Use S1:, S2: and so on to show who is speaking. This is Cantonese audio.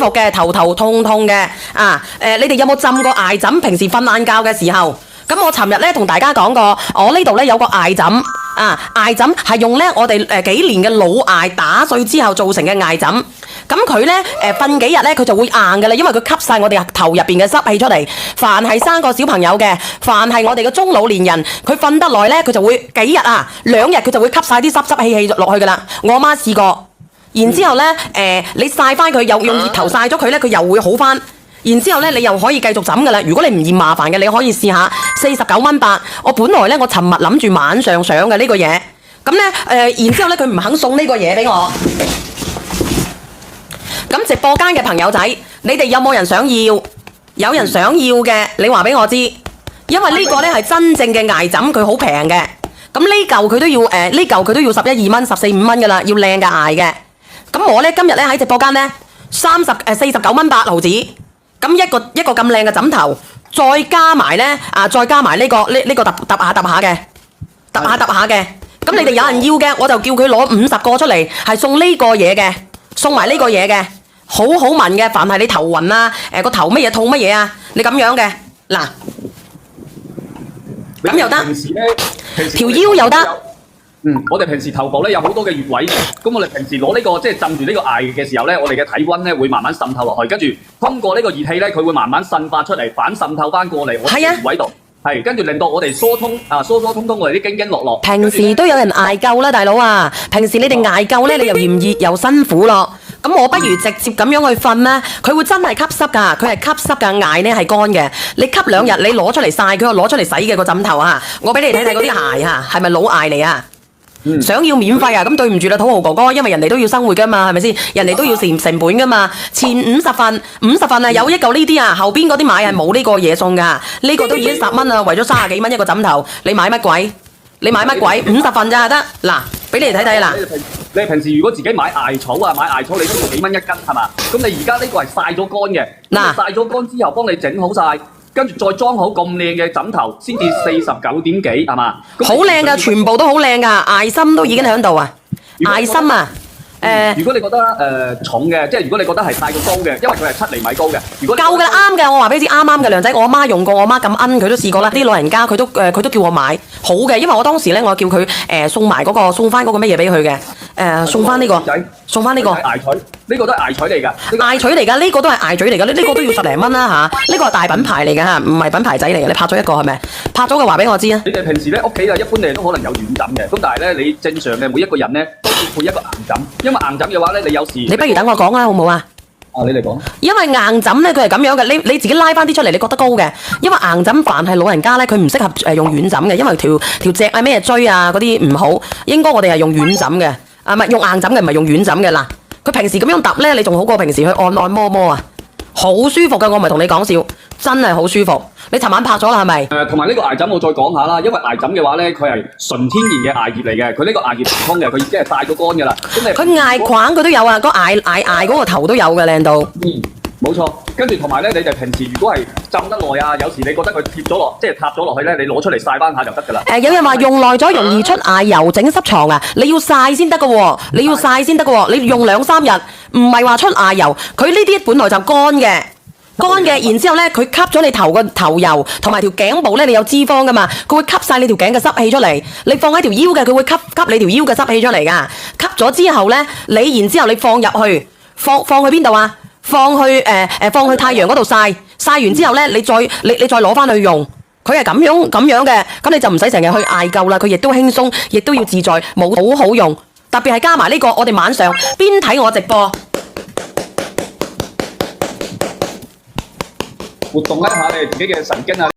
S1: 服嘅，頭頭痛痛嘅你哋有冇浸過艾枕？平時瞓晏覺嘅時候，咁我尋日咧同大家講過，我呢度咧有個艾枕艾枕係用咧我哋幾年嘅老艾打碎之後造成嘅艾枕。咁佢咧瞓幾日咧佢就會硬㗎啦，因為佢吸晒我哋頭入邊嘅濕氣出嚟。凡係生個小朋友嘅，凡係我哋嘅中老年人，佢瞓得耐咧，佢就會幾日2日佢就會吸晒啲濕氣落去㗎啦。我阿媽試過，然之後咧你曬翻佢，又用熱頭曬咗佢咧，佢又會好翻。然之後咧，你又可以繼續枕噶啦。如果你唔嫌麻煩嘅，你可以試下49蚊8。我本來咧，我尋日諗住晚上上嘅呢個嘢，咁咧然之後咧，佢唔肯送呢個嘢俾我。咁直播間嘅朋友仔，你哋有冇人想要？有人想要嘅，你話俾我知。因為呢個咧係真正嘅艾枕，佢好平嘅。咁呢嚿佢都要11、12蚊、14、15蚊噶啦，要靚嘅艾嘅。咁我咧今日咧喺直播間咧49蚊8毫子。咁一個咁靚嘅枕頭，再加埋咧再加埋呢個揼下嘅，咁你哋有人要嘅，我就叫佢攞50個出嚟，係送呢個嘢嘅，送埋呢個嘢嘅，好好聞嘅。凡係你頭暈個頭乜嘢痛乜嘢你咁樣嘅嗱，咁又得，條腰又得。
S2: 我哋平時頭部咧有好多嘅穴位嘅，咁我哋平時攞呢個即係浸住呢個艾嘅時候咧，我哋嘅體溫咧會慢慢滲透落去，跟住通過呢個熱氣咧，佢會慢慢滲發出嚟，反滲透翻過嚟我哋嘅穴位度，係跟住令到我哋疏通疏通我哋啲經經絡絡。
S1: 平時都有人艾灸啦，大佬啊！平時你哋艾灸咧，你又炎熱又辛苦咯。咁我不如直接咁樣去瞓啦，佢會真係吸濕㗎，佢係吸濕㗎，艾咧係乾嘅。你吸2日，你攞出嚟曬，佢又攞出嚟洗嘅個枕頭我俾你睇睇嗰啲鞋係咪老艾嚟啊？想要免費咁對唔住啦，土豪哥哥，因為人哋都要生活噶嘛，係咪先？人哋都要成本噶嘛。前50份有一嚿呢啲後邊嗰啲買係冇呢個嘢送噶，呢個都已經10蚊啦，為咗30幾蚊一個枕頭，你買乜鬼？你買乜鬼？50份咋得？嗱，俾你哋睇睇啦。
S2: 你平時如果自己買艾草你都要幾蚊一斤係嘛？咁你而家呢個係曬咗乾嘅，曬咗乾之後幫你整好晒。跟住再裝好咁靚嘅枕頭，先至49點幾係嘛？
S1: 好靚㗎，全部都好靚㗎，艾心都已經喺度艾心
S2: 如果你覺得重嘅，即係如果你覺得係太過高嘅，因為佢係7厘米高嘅。
S1: 夠㗎啦，啱嘅，我話俾你知啱嘅，梁仔，我阿媽用過，我阿媽咁奀佢都試過啦。啲老人家佢都叫我買好嘅，因為我當時咧我叫佢送翻嗰個乜嘢俾佢嘅，送翻呢個。
S2: 艾彩，呢個都係艾彩嚟㗎。
S1: 艾彩嚟㗎，呢個都係艾彩嚟㗎，呢個都要10零蚊啦呢個係大品牌嚟㗎唔係品牌仔嚟嘅。你拍咗一個係咪？拍咗嘅話俾我知啊。
S2: 你哋平時咧屋企一般你都可能有軟枕嘅，咁但係咧你正常嘅每一個人咧都要配一個硬枕，因為硬枕嘅話咧你有時
S1: 你不如等我講好唔好啊？
S2: 你嚟講。因
S1: 為硬枕咧佢係咁樣嘅，你自己拉翻啲出嚟，你覺得高嘅。因為硬枕凡係老人家咧，佢唔適合用軟枕嘅，因為條脊咩椎嗰啲唔好。應該我哋係用軟枕嘅，唔係用硬枕嘅，唔係用軟枕嘅嗱。佢平時咁樣揼咧，你仲好過平時去按摩好舒服嘅。我唔係同你講笑，真係好舒服。你尋晚拍咗啦係咪？
S2: 同埋呢個艾枕我再講下啦，因為艾枕嘅話咧，佢係純天然嘅艾葉嚟嘅，佢呢個艾葉唔通嘅，佢已經係曬咗乾㗎啦。
S1: 佢艾框佢都有個艾嗰個頭都有嘅靚到。
S2: 冇錯，跟住同埋咧，你哋平時如果係浸得耐有時你覺得佢貼咗落，即係塌咗落去咧，你攞出嚟曬翻下就得㗎啦。
S1: 有人話用耐咗容易出艾油整濕床你要曬先得㗎喎，你要曬先得㗎喎，你用2、3日，唔係話出艾油，佢呢啲本來就乾嘅。然之後咧，佢吸咗你頭個頭油同埋條頸部咧，你有脂肪噶嘛，佢會吸晒你條頸嘅濕氣出嚟。你放喺條腰嘅，佢會吸你條腰嘅濕氣出嚟噶。吸咗之後咧，然之後你放入去，放去邊度啊？放去太陽嗰度曬完之後咧，你再攞翻去用。佢係咁樣嘅，咁你就唔使成日去艾灸啦。佢亦都輕鬆，亦都要自在，冇好用。特別係加埋呢個，我哋晚上邊睇我直播。
S2: 活動一下你自己嘅神經